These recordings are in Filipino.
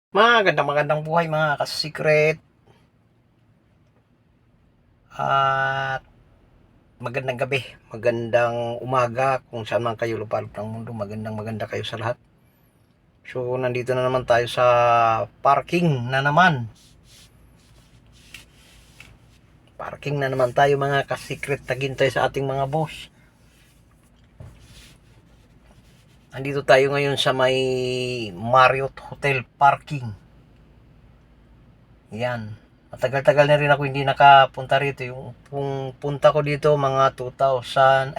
Magandang buhay mga ka-secret at magandang gabi, magandang umaga kung saan man kayo lupalop ng mundo. Maganda kayo sa lahat. So nandito na naman tayo sa parking na naman. Parking na naman tayo mga ka-secret, taghintay sa ating mga boss. Andito tayo ngayon sa may Marriott Hotel Parking. Yan. Matagal-tagal na rin ako hindi nakapunta rito. Yung punta ko dito mga 2009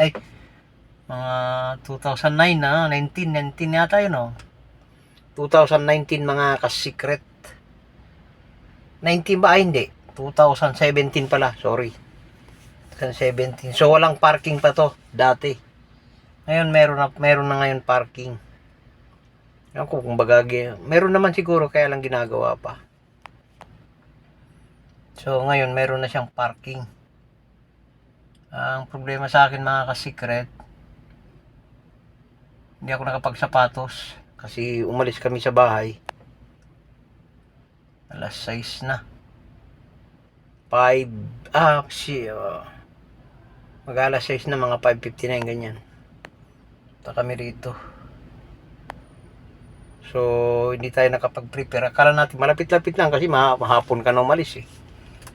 na, 19 yata yun, no? 2019 mga ka-secret. 19 ba? Ay, hindi. 2017 pala, sorry. 2017. So walang parking pa to dati. Ngayon meron na ngayon parking. Ako kung bagagi, meron naman siguro kaya lang ginagawa pa. So ngayon meron na siyang parking. Ang problema sa akin mga ka-secret, hindi ako nakapagsapatos kasi umalis kami sa bahay. Alas 6 na. 5 alas 6 na, mga 5:59 ganyan. Punta kami rito. So hindi tayo nakapag-prepare. Akala natin malapit-lapit lang kasi mahapon ka na umalis eh.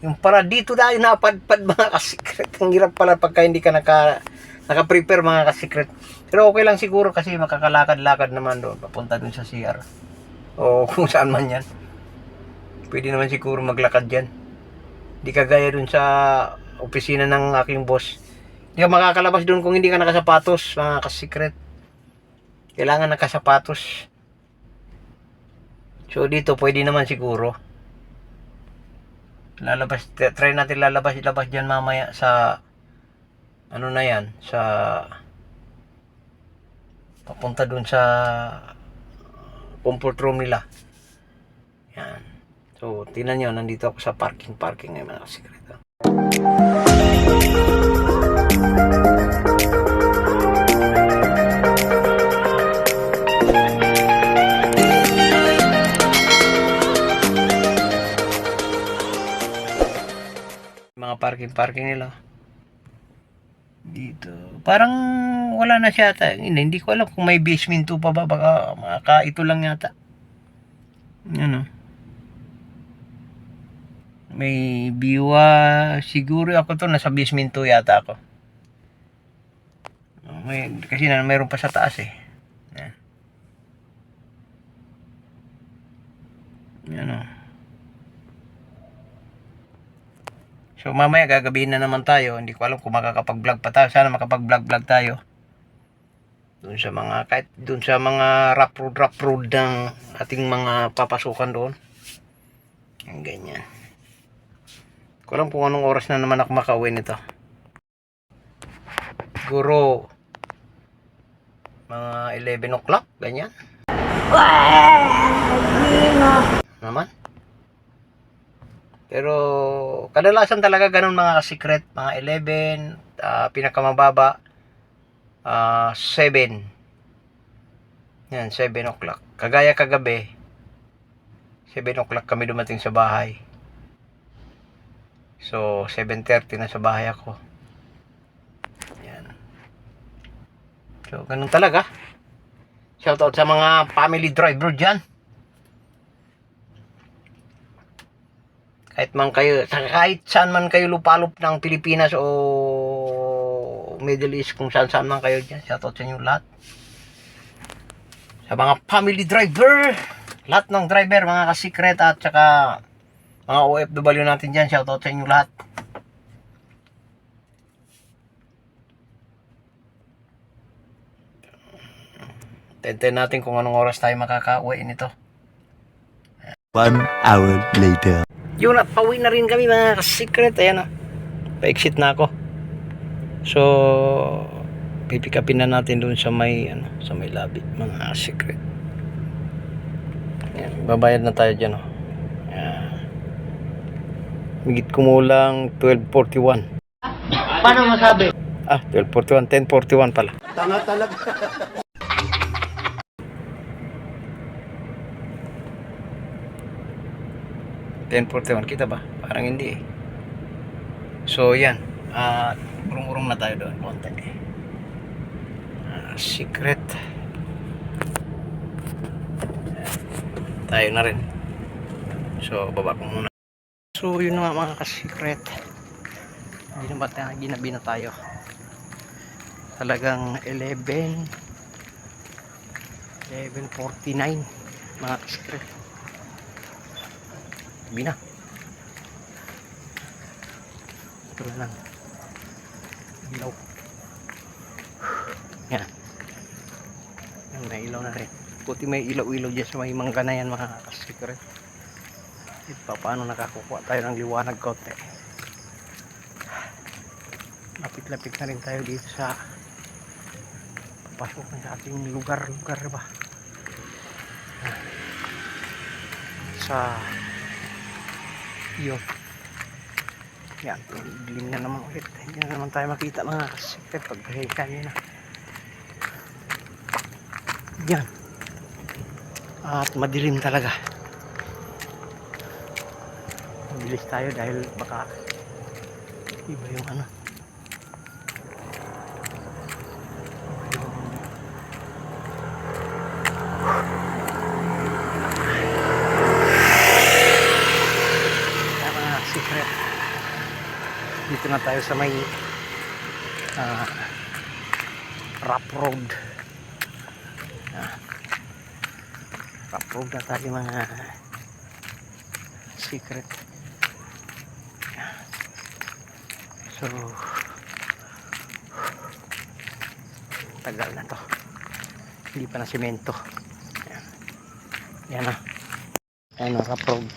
Yung para dito tayo napadpad mga ka-secret. Ang hirap pala pagka hindi ka naka-prepare mga ka-secret. Pero okay lang siguro kasi makakalakad-lakad naman doon. Papunta doon sa CR. O kung saan man yan. Pwede naman siguro maglakad dyan. Hindi kagaya doon sa opisina ng aking boss. Hindi ka makakalabas doon kung hindi ka nakasapatos mga ka-secret. Kailangan nakasapatos. So dito pwede naman siguro. Try natin lalabas dyan mamaya sa ano na yan, sa papunta dun sa comfort room nila. Yan. So tingnan nyo, nandito ako sa parking ngayon mga kasikreto. Mga parking nila dito parang wala na siya ata. Hindi ko alam kung may basement 2 pa ba, baka ito lang yata. Ano, may biwa siguro ako to, nasa basement 2 yata ako. Kasi mayroon pa sa taas eh. Ano, so mamaya gagabihin na naman tayo. Hindi ko alam kung makakapag-vlog pa tayo. Sana makapag-vlog tayo. Doon sa mga, kahit doon sa mga rough road ng ating mga papasukan doon. Ang ganyan. Hindi ko alam kung anong oras na naman ako makauwi nito. Siguro mga 11 o'clock, ganyan. Naman. Pero kadalasan talaga ganun mga ka-secret, mga 11, pinakamababa 7. Yan, 7 o'clock. Kagaya kagabi, 7 o'clock kami dumating sa bahay. So 7:30 na sa bahay ako. Yan. So ganun talaga. Shoutout sa mga family driver dyan. Kahit saan man kayo lupalop ng Pilipinas o Middle East, kung saan man kayo dyan, shoutout sa inyo lahat. Sa mga family driver, lahat ng driver, mga ka-secret, at saka mga OFW natin dyan, shoutout sa inyo lahat. Tenten natin kung anong oras tayo makaka-uwi nito. 1 hour later. Yun na, pauwi na rin kami mga ka-secret. Ayan na, pa-exit na ako. So pipick upin na natin doon sa may sa may lobby mga ka-secret. Ayan, babayad na tayo dyan. Ayan. Higit kumulang 12:41. Paano masabi? 12:41, 10:41 pala. Tanga talaga. 10:41, kita ba? Parang hindi eh. So yan, urong-urong na tayo doon konti. Secret. Tayo na rin. So baba ko muna. So yun na nga mga ka-secret. Ginabi na tayo. Talagang 11:49 mga ka-secret. Gabi na. Ito na lang. Ilaw. Yan. Yung may ilaw na rin. Puti may ilaw-ilaw dyan sa may mangga na yan mga ka-secret. Paano nakakukuha tayo ng liwanag konti. Lapit-lapit na rin tayo dito sa papasok na sa ating lugar ba sa yun. Yan, dilim na naman ulit. Hindi na naman tayo makita mga ka-secret pagkahikan nyo na. Yan. At madilim talaga. Mabilis tayo dahil baka iba yung ano. Secret. Dito na tayo sa may rough road. Rough road na tayo mga secret. So tagal na to, hindi pa na semento. Yan na, yan na rough road.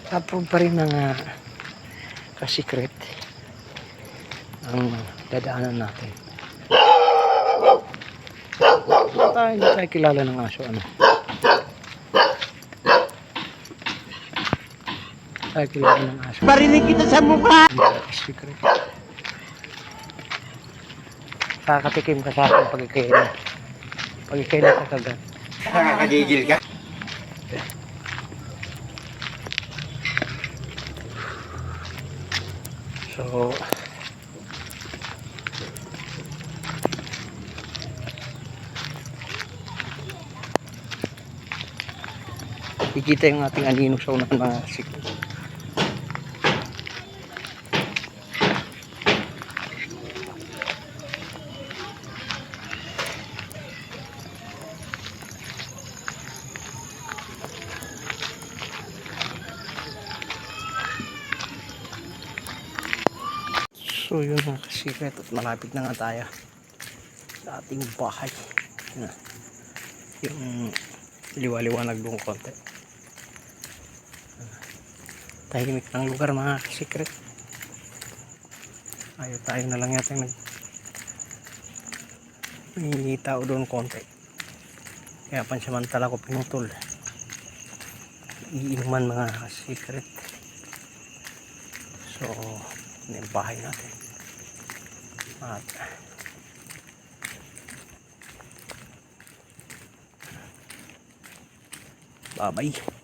Rough pa rin mga ka-secret ang dadaanan natin. Hindi tayo kilala ng aso ano. Tayo kilala ng aso. Parinig kita sa mukha! Secret. Kakatikim ka sa akin pagkikailan. Pagkikailan ka kagad. Nakakagigil ka. So ikita yung ating anino sa unang mga secret. So yun mga ka-secret, at malapit na nga tayo sa ating bahay. Yung liwa-liwanag doon konti. Tahimik ng lugar mga ka-secret. Ayaw tayo na lang yata may tao doon konti. Kaya pansamantala ko pinutol. Iinuman mga ka-secret. So yun yung bahay natin. At bye-bye.